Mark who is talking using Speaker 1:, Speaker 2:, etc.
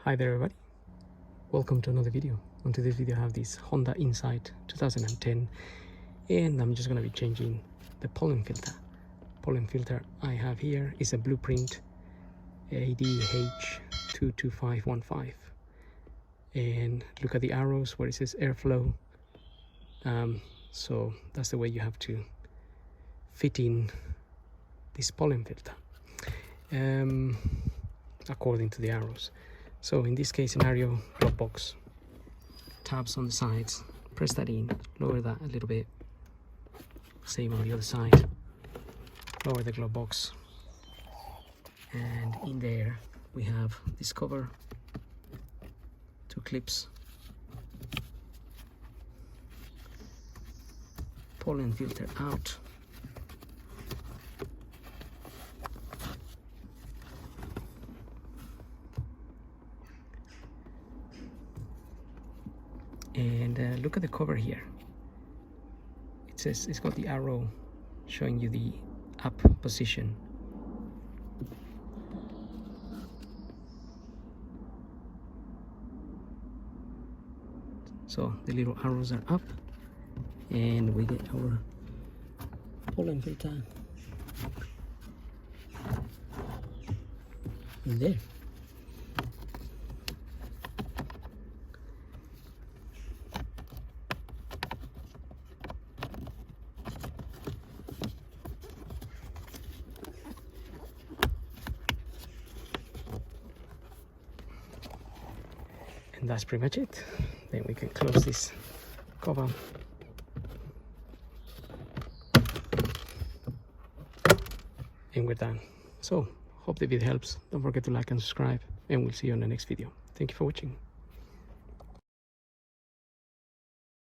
Speaker 1: Hi there everybody, welcome to another video. On today's video I have this Honda Insight 2010 and I'm just going to be changing the pollen filter. Pollen filter I have here is a Blueprint ADH22515, and look at the arrows where it says airflow. So that's the way you have to fit in this pollen filter according to the arrows. So in this case scenario, glove box, tabs on the sides, press that in, lower that a little bit, same on the other side, lower the glove box, and in there we have this cover, two clips, pollen filter out, and look at the cover here. It says it's got the arrow showing you the up position. So the little arrows are up and we get our pollen filter in there. And that's pretty much it. Then we can close this cover. And we're done. So, hope the video helps. Don't forget to like and subscribe, and we'll see you on the next video. Thank you for watching.